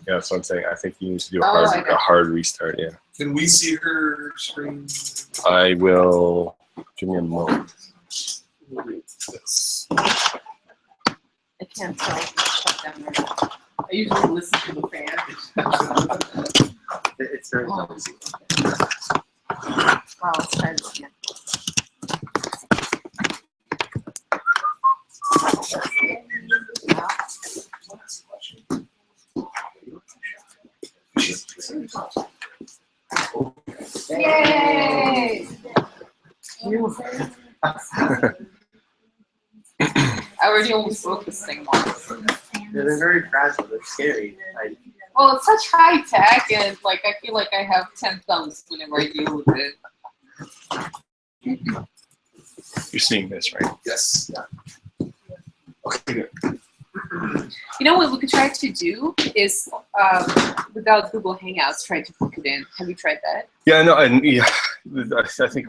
Yeah, that's what I'm saying. I think you need to do a hard restart. Yeah. Can we see her screen? I will. Give me a moment. Yes. I can't tell if it's shut down or not. I usually listen to the fan. It's very noisy. Wow, let's try this again. Yay! I already almost broke this thing once. Yeah, they're very fragile. They're scary. Well, it's such high tech, and like I feel like I have 10 thumbs whenever I deal with it. You're seeing this, right? Yes. Yeah. Okay. Good. You know what we could try to do is, without Google Hangouts, try to book it in. Have you tried that? Yeah, no, and yeah, I think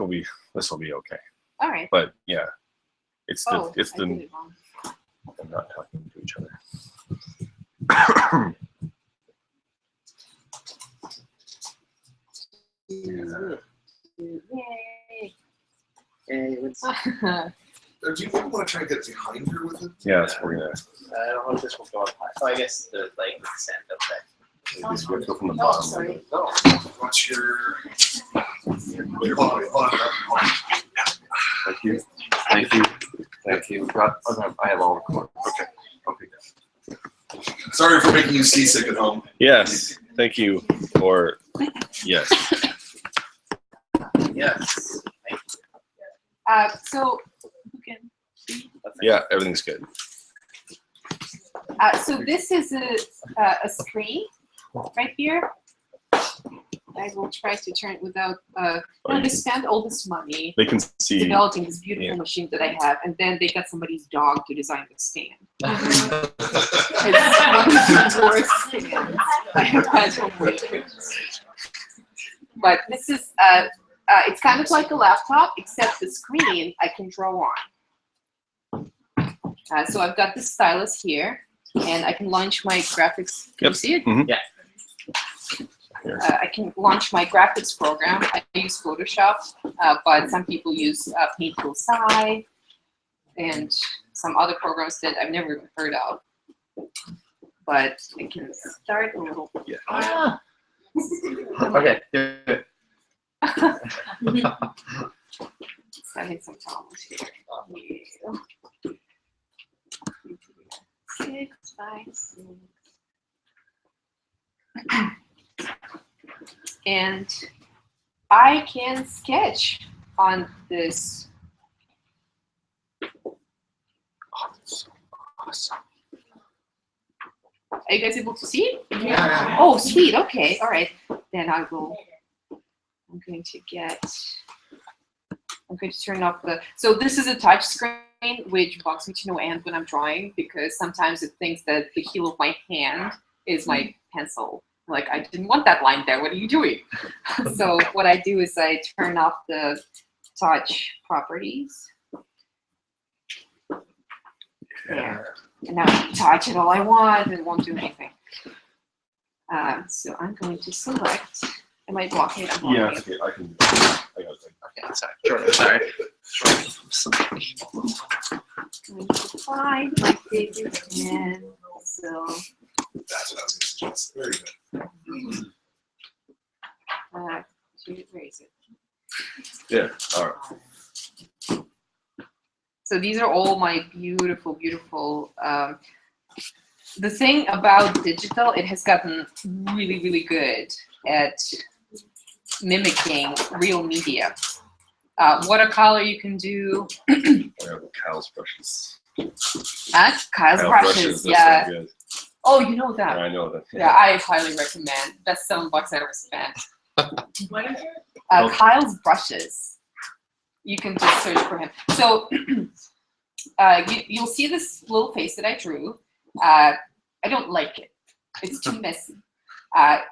this will be okay. All right. But yeah, it's I did the it wrong. I'm not talking to each other. Yay! Hey, let's, Do you want to try and get behind her with it? Yeah, that's what we're gonna. I don't know if this will go up high. Oh, I guess the sand up there. Maybe we have to go from the Oh, bottom. sorry. No. What's your? Hold on. Thank you. Thank you. Thank you. I have all the cords. Okay. Okay. Sorry for making you seasick at home. Yes. Thank you for yes. Yes. So you can. Yeah, everything's good. So this is a screen right here. I will try to turn it without. They spent all this money They can see. developing this beautiful Yeah. machine that I have, and then they got somebody's dog to design the stand. Mm-hmm. It's one of the worst stands I have had on my. But this is it's kind of like a laptop, except the screen I can draw on. So I've got this stylus here, and I can launch my graphics. Can you see it? Mhm. Yeah. I can launch my graphics program. I use Photoshop, but some people use Paint Tool Sci and some other programs that I've never even heard of. But I can start a little. Yeah. Okay. Do it. Having some problems here. 6 by 6. And I can sketch on this. Oh, that's so awesome. Are you guys able to see it? Yeah. Oh, sweet. Okay. All right. Then I will. I'm going to turn off the. So this is a touch screen, which bugs me to no end when I'm drawing, because sometimes it thinks that the heel of my hand is my pencil. Like, I didn't want that line there. What are you doing? So what I do is I turn off the touch properties. There. And now I can touch it all I want, and it won't do anything. So I'm going to select. Am I blocking it? I'm blocking Yeah, it. okay, I can. I got it. Okay, sorry. Sorry. Going to find my favorite pen. So That's what I was going to suggest. Very good. where is it? Yeah. All right. So these are all my beautiful, beautiful. The thing about digital, it has gotten really, really good at mimicking real media. Watercolor you can do. I have Kyle's brushes. Kyle's Kyle brushes, they're yeah. so good. Oh, you know that. I know that. Yeah, I highly recommend. Best $7 I ever spent. What is it? Oh. Kyle's brushes. You can just search for him. So you'll see this little face that I drew. I don't like it. It's too messy.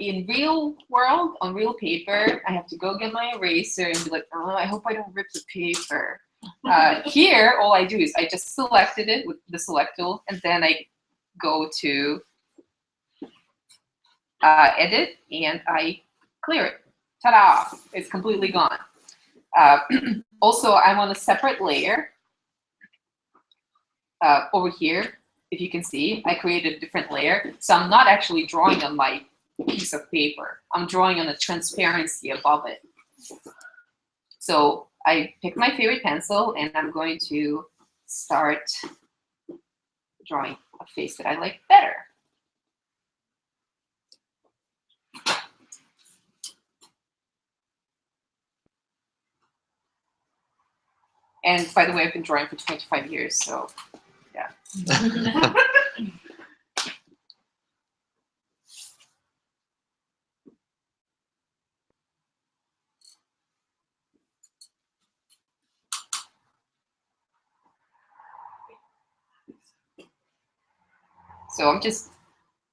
In real world, on real paper, I have to go get my eraser and be like, oh, I hope I don't rip the paper. Here, all I do is I just selected it with the select tool, and then I go to edit, and I clear it. Ta-da! It's completely gone. Also, I'm on a separate layer over here. If you can see, I created a different layer. So I'm not actually drawing on my piece of paper. I'm drawing on the transparency above it. So I pick my favorite pencil, and I'm going to start drawing a face that I like better. And by the way, I've been drawing for 25 years, so yeah. So I'm just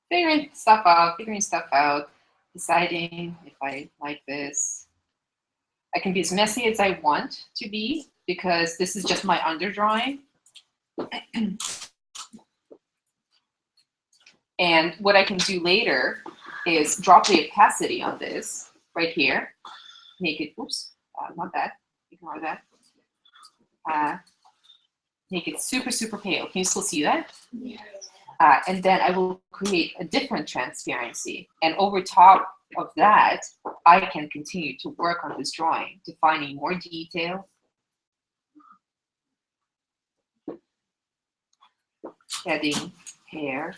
figuring stuff out, deciding if I like this. I can be as messy as I want to be, because this is just my underdrawing. And what I can do later is drop the opacity on this right here. Make it, oops, not that, ignore that. Make it super, super pale. Can you still see that? Yeah. And then I will create a different transparency. And over top of that, I can continue to work on this drawing, defining more detail. Adding hair.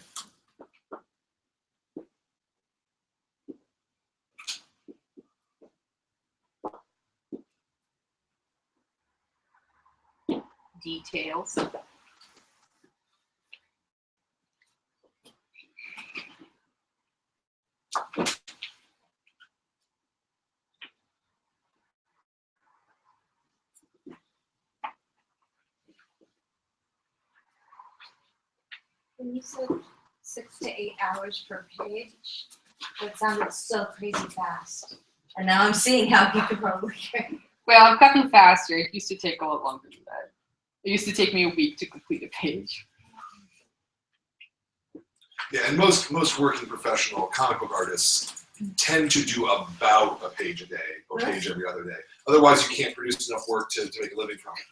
Details. When you said 6 to 8 hours per page, that sounded so crazy fast. And now I'm seeing how you could probably get. Well, I've gotten faster. It used to take a lot longer than that. It used to take me a week to complete a page. Yeah, and most working professional comic book artists tend to do about a page a day or a page every other day. Otherwise, you can't produce enough work to make a living from it.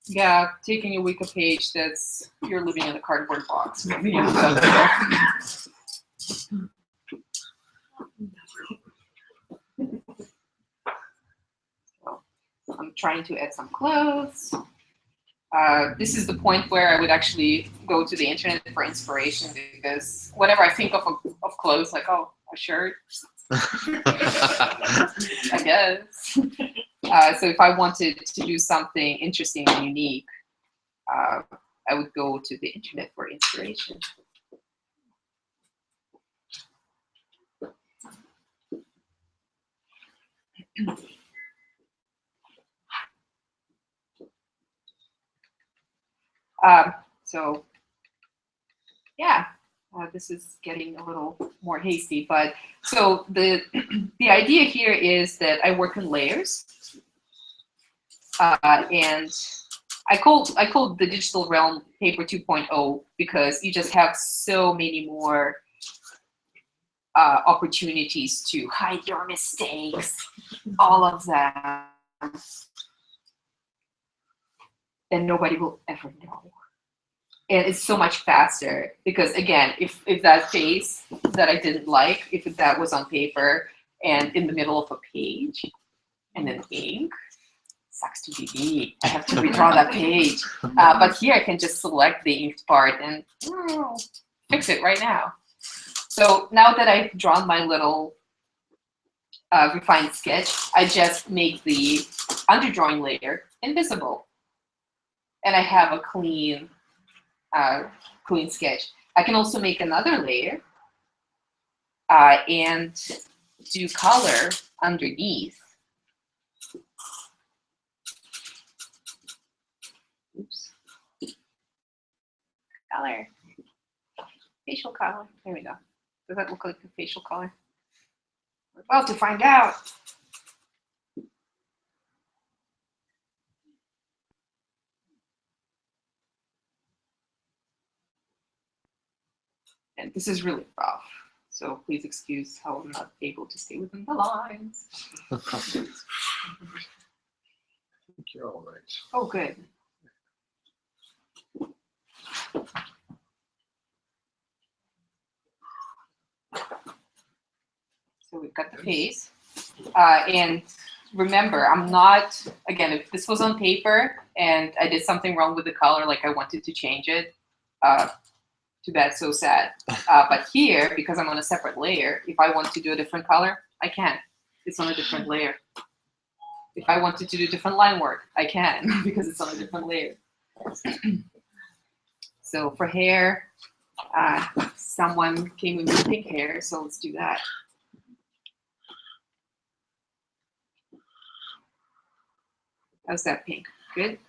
Yeah, taking a week a page, that's, you're living in a cardboard box. I'm trying to add some clothes. This is the point where I would actually go to the internet for inspiration, because whenever I think of clothes, like, oh, a shirt, I guess. So if I wanted to do something interesting and unique, I would go to the internet for inspiration. So yeah, this is getting a little more hasty, but so the idea here is that I work in layers, and I called the digital realm paper 2.0 because you just have so many more opportunities to hide your mistakes, all of that, and nobody will ever know. And it's so much faster because, again, if that face that I didn't like, if that was on paper and in the middle of a page and then ink, sucks to be me. I have to redraw that page. But here I can just select the inked part and fix it right now. So now that I've drawn my little refined sketch, I just make the underdrawing layer invisible. And I have a clean sketch. I can also make another layer and do color underneath. Oops. Color. Facial color. There we go. Does that look like the facial color? We're about to find out. And this is really rough, so please excuse how I'm not able to stay within the lines. I think you're all right. Oh, good. So we've got the face. And remember, I'm not, again, if this was on paper and I did something wrong with the color, like I wanted to change it, too bad, so sad. But here, because I'm on a separate layer, if I want to do a different color, I can. It's on a different layer. If I wanted to do different line work, I can, because it's on a different layer. So for hair, someone came in with pink hair, so let's do that. How's that pink? Good?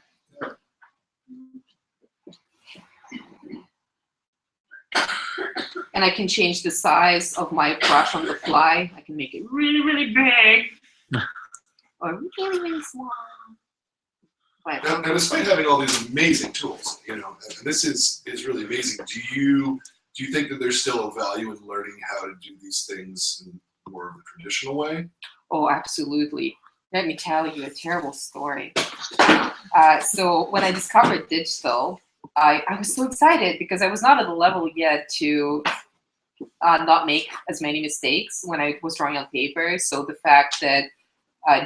And I can change the size of my brush on the fly. I can make it really, really big or really, really small. But Now, despite having all these amazing tools, you know, and this is really amazing. Do you think that there's still a value in learning how to do these things in more of a traditional way? Oh, absolutely. Let me tell you a terrible story. So when I discovered digital, I was so excited because I was not at the level yet to not make as many mistakes when I was drawing on paper. So the fact that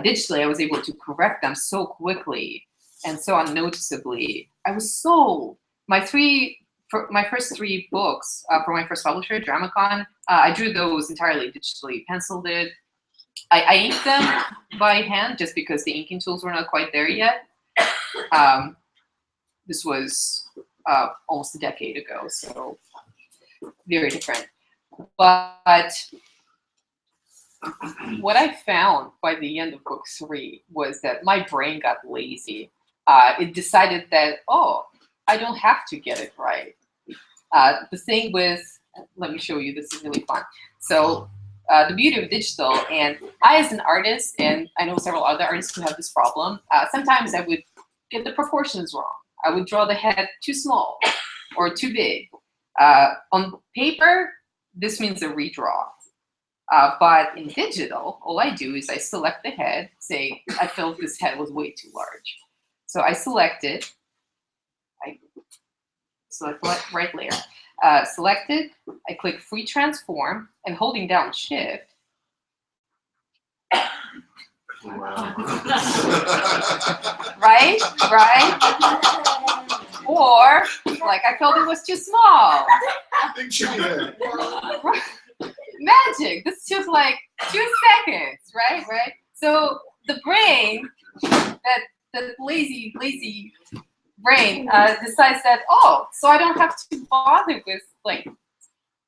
digitally I was able to correct them so quickly and so unnoticeably, I was sold. My first 3 books for my first publisher, Dramacon, I drew those entirely digitally, penciled it. I inked them by hand just because the inking tools were not quite there yet. This was almost a decade ago, so very different. But what I found by the end of book 3 was that my brain got lazy. It decided that, oh, I don't have to get it right. The thing with, let me show you, this is really fun. So the beauty of digital, and I as an artist, and I know several other artists who have this problem, sometimes I would get the proportions wrong. I would draw the head too small or too big. On paper, this means a redraw. But in digital, all I do is I select the head, say, I felt this head was way too large. So I select it. I select right layer. Select it, I click Free Transform, and holding down Shift. Wow. Right? Or, like, I felt it was too small. Big chicken head. Magic. This took like 2 seconds, right? So the brain, that lazy brain decides that, oh, so I don't have to bother with like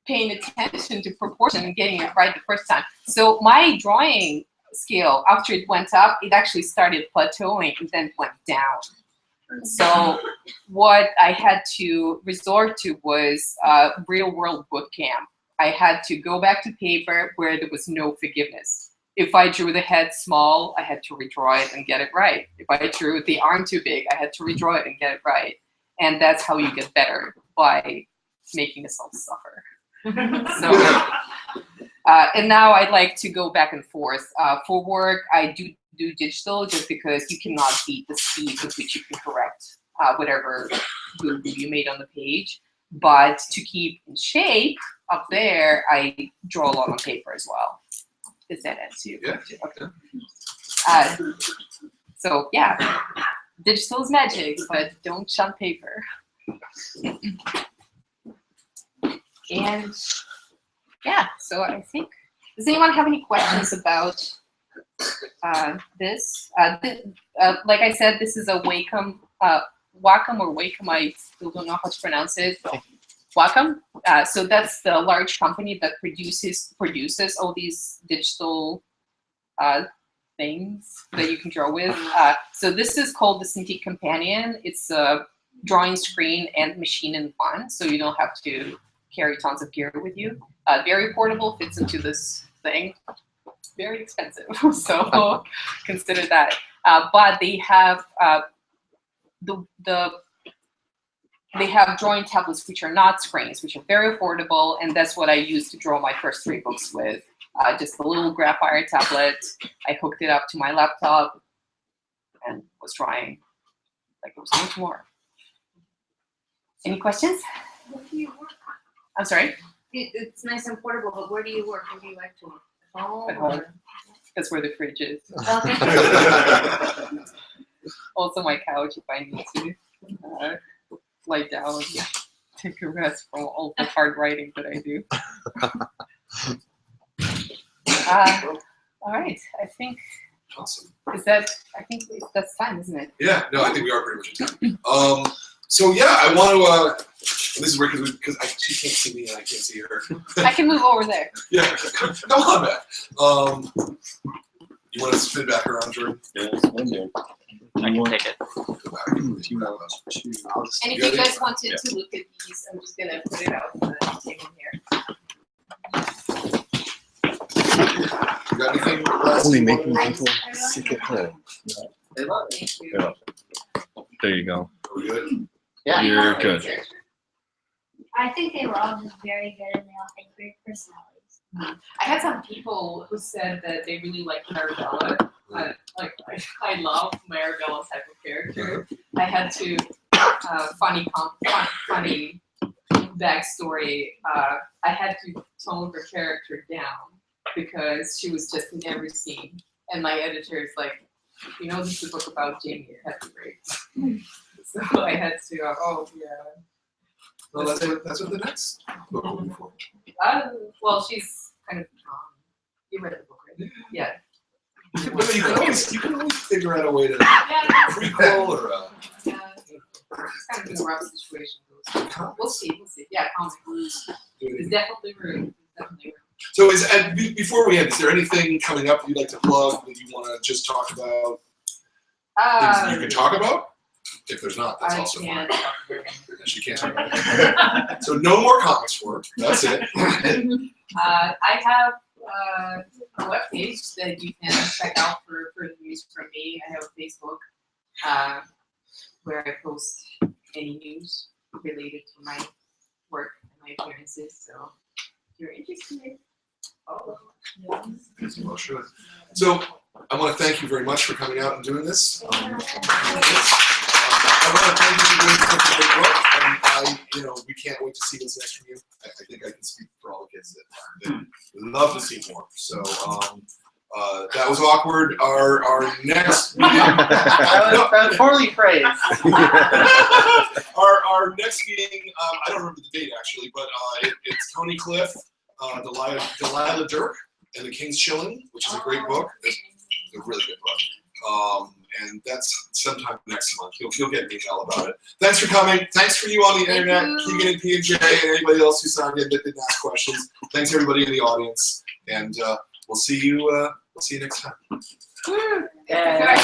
paying attention to proportion and getting it right the first time. So my drawing skill, after it went up, it actually started plateauing and then went down. So what I had to resort to was real world boot camp. I had to go back to paper where there was no forgiveness. If I drew the head small, I had to redraw it and get it right. If I drew the arm too big, I had to redraw it and get it right. And that's how you get better, by making yourself suffer. So, and now I like to go back and forth. For work, I do digital just because you cannot beat the speed with which you can correct whatever boo-boo you made on the page. But to keep in shape up there, I draw a lot on paper as well. Is that it too? Yeah. Okay. So yeah, digital is magic, but don't shun paper. And yeah, so I think, does anyone have any questions about this? Like I said, this is a Wacom, or Wacom, I still don't know how to pronounce it. Wacom. So that's the large company that produces all these digital things that you can draw with. So this is called the Cintiq Companion. It's a drawing screen and machine in one, so you don't have to carry tons of gear with you. Very portable, fits into this thing. Very expensive, so consider that. But they have they have drawing tablets which are not screens, which are very affordable, and that's what I used to draw my first 3 books with. Just a little graphite tablet. I hooked it up to my laptop and was drawing like it was no tomorrow. Any questions? Where do you work? I'm sorry? It's nice and portable, but where do you work? Where do you like to work? At home? At home. That's where the fridge is. Okay. Also my couch if I need to lie down and take a rest from all the hard writing that I do. All right, I think, Awesome. I think that's time, isn't it? Yeah, no, I think we are pretty much at time. So yeah, I want to, this is weird because she can't see me and I can't see her. I can move over there. Yeah, come on back. You want to spin back around, Jordan? Yeah, I can take it. Go back. And if you guys wanted to look at these, I'm just gonna put it out on the table here. You got anything last? Only making people sick at home. Thank you. Yeah. There you go. Are we good? Yeah. You're good. I think they were all just very good and they all had great personalities. I had some people who said that they really liked Marabella. I love Marabella's type of character. I had to funny backstory. I had to tone her character down because she was just in every scene, and my editor is like, you know, this is a book about Jamie at Happy Breaks. So I had to, oh yeah. Well, that's what the next book will be for. Well, she's kind of, you read the book, right? Yeah. You can always figure out a way to Yeah. prequel or Yeah. It's kind of in a rough situation. We'll see. Yeah, comics. There's definitely room. So before we end, is there anything coming up that you'd like to plug that you want to just talk about? Things that you can talk about? If there's not, that's also fine. She can't talk about it. So no more comics work. That's it. I have a webpage that you can check out for news from me. I have a Facebook where I post any news related to my work and my appearances. So if you're interested, follow. Well, sure. So I want to thank you very much for coming out and doing this. I want to thank you for doing such a great book, and we can't wait to see what's next from you. I think I can speak for all the kids that love to see more. So that was awkward. Our next meeting. That was poorly phrased. Our next meeting, I don't remember the date actually, but it's Tony Cliff, Delilah Dirk, and the King's Shilling, which is a great book. It's a really good book. And that's sometime next month. You'll get an email about it. Thanks for coming. Thanks for you on the internet, Keegan and P&J, and anybody else who signed in that didn't ask questions. Thanks everybody in the audience, and we'll see you next time. Yeah.